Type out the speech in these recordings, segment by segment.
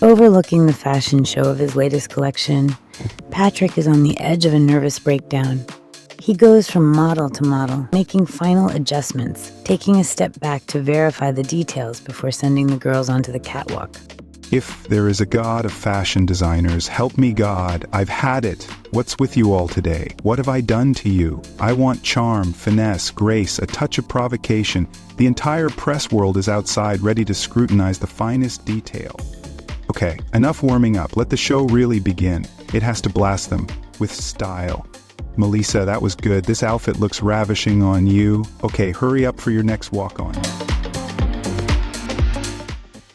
Overlooking the fashion show of his latest collection, Patrick is on the edge of a nervous breakdown. He goes from model to model, making final adjustments, taking a step back to verify the details before sending the girls onto the catwalk. If there is a God of fashion designers, help me God, I've had it. What's with you all today? What have I done to you? I want charm, finesse, grace, a touch of provocation. The entire press world is outside ready to scrutinize the finest detail. Okay, enough warming up. Let the show really begin. It has to blast them with style. Melissa, that was good. This outfit looks ravishing on you. Okay, hurry up for your next walk-on.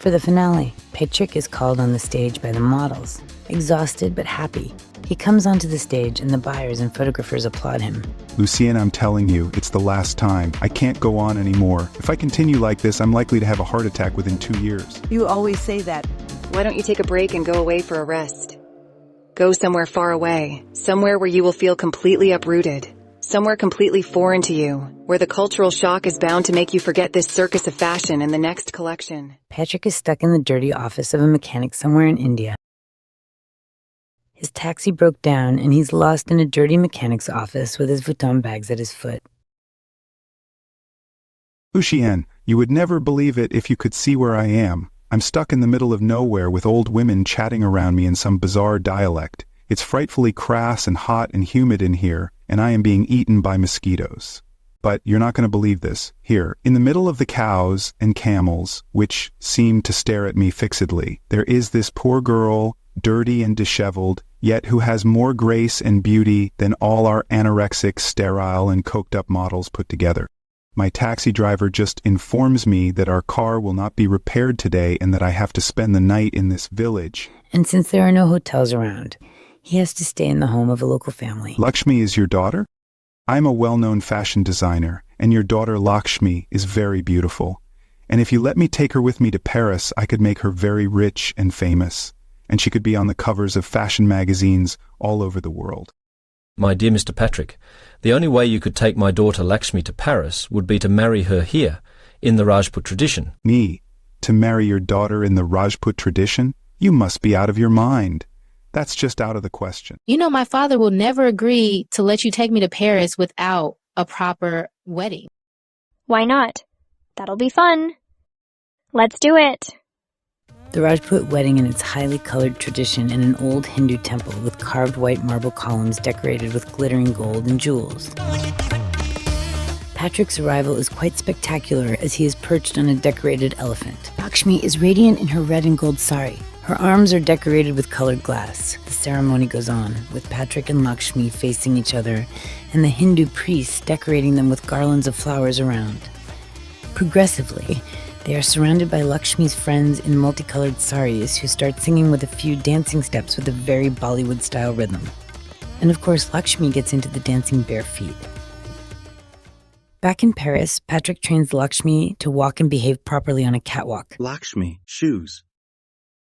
For the finale, Patrick is called on the stage by the models. Exhausted but happy, he comes onto the stage and the buyers and photographers applaud him. Lucien, I'm telling you, it's the last time. I can't go on anymore. If I continue like this, I'm likely to have a heart attack within 2 years. You always say that. Why don't you take a break and go away for a rest? Go somewhere far away, somewhere where you will feel completely uprooted, somewhere completely foreign to you, where the cultural shock is bound to make you forget this circus of fashion in the next collection. Patrick is stuck in the dirty office of a mechanic somewhere in India. His taxi broke down and he's lost in a dirty mechanic's office with his Vuitton bags at his foot. Lucien, you would never believe it if you could see where I am. I'm stuck in the middle of nowhere with old women chatting around me in some bizarre dialect. It's frightfully crass and hot and humid in here, and I am being eaten by mosquitoes. But you're not going to believe this. Here, in the middle of the cows and camels, which seem to stare at me fixedly, there is this poor girl, dirty and disheveled, yet who has more grace and beauty than all our anorexic, sterile, and coked-up models put together. My taxi driver just informs me that our car will not be repaired today and that I have to spend the night in this village. And since there are no hotels around, he has to stay in the home of a local family. Lakshmi is your daughter? I'm a well-known fashion designer, and your daughter Lakshmi is very beautiful. And if you let me take her with me to Paris, I could make her very rich and famous. And she could be on the covers of fashion magazines all over the world. My dear Mr. Patrick, the only way you could take my daughter Lakshmi to Paris would be to marry her here, in the Rajput tradition. Me? To marry your daughter in the Rajput tradition? You must be out of your mind. That's just out of the question. You know, my father will never agree to let you take me to Paris without a proper wedding. Why not? That'll be fun. Let's do it. The Rajput wedding in its highly colored tradition in an old Hindu temple with carved white marble columns decorated with glittering gold and jewels. Patrick's arrival is quite spectacular as he is perched on a decorated elephant. Lakshmi is radiant in her red and gold sari. Her arms are decorated with colored glass. The ceremony goes on, with Patrick and Lakshmi facing each other and the Hindu priests decorating them with garlands of flowers around. Progressively, they are surrounded by Lakshmi's friends in multicolored saris who start singing with a few dancing steps with a very Bollywood-style rhythm. And of course, Lakshmi gets into the dancing bare feet. Back in Paris, Patrick trains Lakshmi to walk and behave properly on a catwalk. Lakshmi, shoes.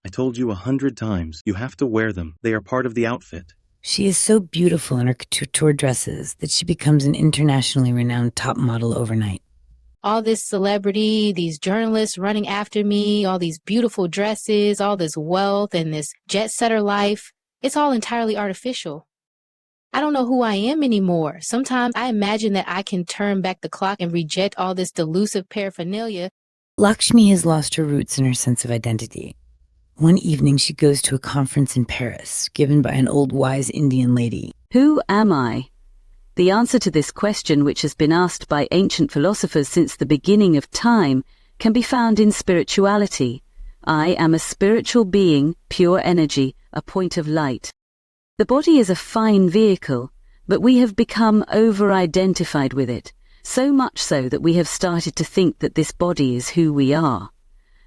I told you 100 times, you have to wear them. They are part of the outfit. She is so beautiful in her couture dresses that she becomes an internationally renowned top model overnight. All this celebrity, these journalists running after me, all these beautiful dresses, all this wealth and this jet-setter life, it's all entirely artificial. I don't know who I am anymore. Sometimes I imagine that I can turn back the clock and reject all this delusive paraphernalia. Lakshmi has lost her roots and her sense of identity. One evening she goes to a conference in Paris, given by an old wise Indian lady. Who am I? The answer to this question, which has been asked by ancient philosophers since the beginning of time, can be found in spirituality. I am a spiritual being, pure energy, a point of light. The body is a fine vehicle, but we have become over-identified with it, so much so that we have started to think that this body is who we are.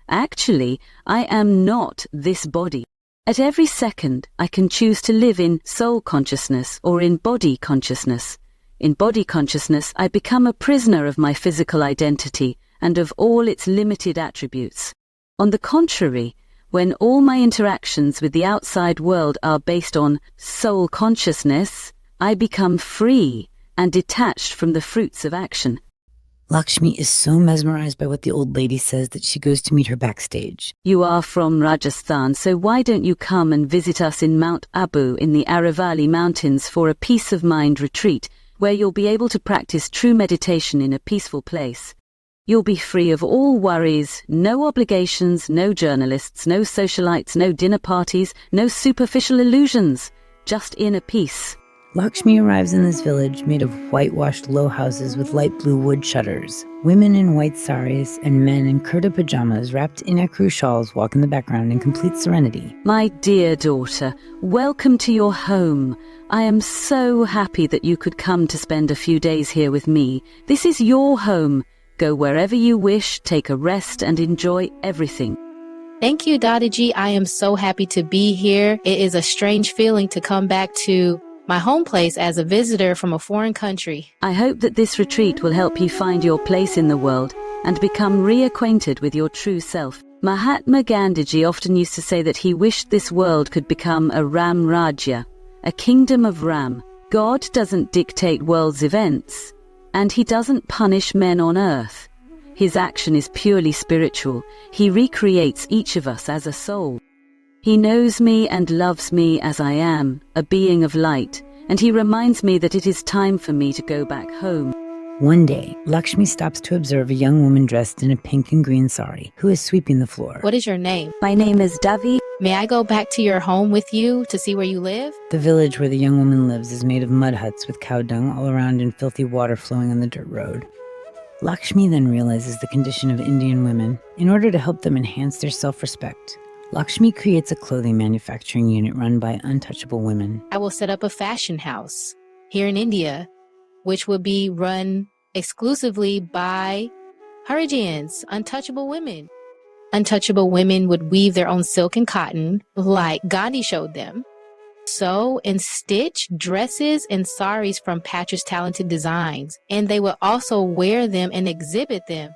Actually, I am not this body. At every second, I can choose to live in soul consciousness or in body consciousness. In body consciousness, I become a prisoner of my physical identity and of all its limited attributes. On the contrary, when all my interactions with the outside world are based on soul consciousness, I become free and detached from the fruits of action. Lakshmi is so mesmerized by what the old lady says that she goes to meet her backstage. You are from Rajasthan, so why don't you come and visit us in Mount Abu in the Aravalli Mountains for a peace of mind retreat, where you'll be able to practice true meditation in a peaceful place. You'll be free of all worries, no obligations, no journalists, no socialites, no dinner parties, no superficial illusions, just inner peace. Lakshmi arrives in this village made of whitewashed low houses with light blue wood shutters. Women in white saris and men in kurta pajamas wrapped in ecru shawls walk in the background in complete serenity. My dear daughter, welcome to your home. I am so happy that you could come to spend a few days here with me. This is your home. Go wherever you wish, take a rest and enjoy everything. Thank you, Dadaji. I am so happy to be here. It is a strange feeling to come back to my home place as a visitor from a foreign country. I hope that this retreat will help you find your place in the world and become reacquainted with your true self. Mahatma Gandhiji often used to say that he wished this world could become a Ram Rajya, a kingdom of Ram. God doesn't dictate world's events, and he doesn't punish men on earth. His action is purely spiritual. He recreates each of us as a soul. He knows me and loves me as I am, a being of light, and he reminds me that it is time for me to go back home. One day, Lakshmi stops to observe a young woman dressed in a pink and green sari who is sweeping the floor. What is your name? My name is Davi. May I go back to your home with you to see where you live? The village where the young woman lives is made of mud huts with cow dung all around and filthy water flowing on the dirt road. Lakshmi then realizes the condition of Indian women. In order to help them enhance their self-respect, Lakshmi creates a clothing manufacturing unit run by untouchable women. I will set up a fashion house here in India, which would be run exclusively by Harijans, untouchable women. Untouchable women would weave their own silk and cotton, like Gandhi showed them, sew and stitch dresses and saris from Patrick's talented designs, and they would also wear them and exhibit them.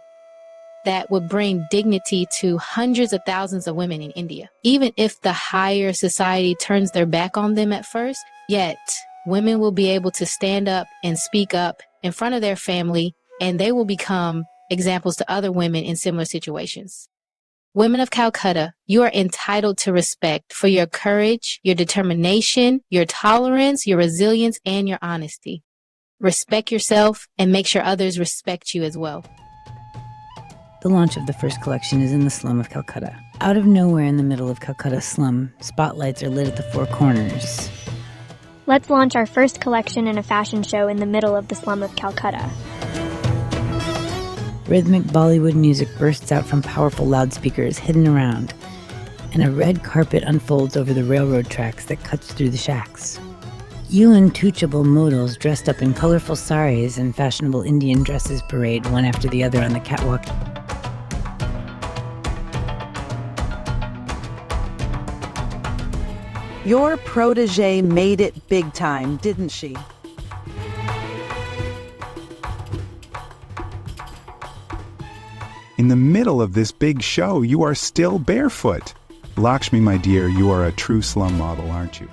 That would bring dignity to hundreds of thousands of women in India. Even if the higher society turns their back on them at first, yet women will be able to stand up and speak up in front of their family, and they will become examples to other women in similar situations. Women of Calcutta, you are entitled to respect for your courage, your determination, your tolerance, your resilience, and your honesty. Respect yourself and make sure others respect you as well. The launch of the first collection is in the slum of Calcutta. Out of nowhere in the middle of Calcutta slum, spotlights are lit at the four corners. Let's launch our first collection in a fashion show in the middle of the slum of Calcutta. Rhythmic Bollywood music bursts out from powerful loudspeakers hidden around, and a red carpet unfolds over the railroad tracks that cuts through the shacks. Untouchable models dressed up in colorful saris and fashionable Indian dresses parade one after the other on the catwalk. Your protege made it big time, didn't she? In the middle of this big show, you are still barefoot. Lakshmi, my dear, you are a true slum model, aren't you?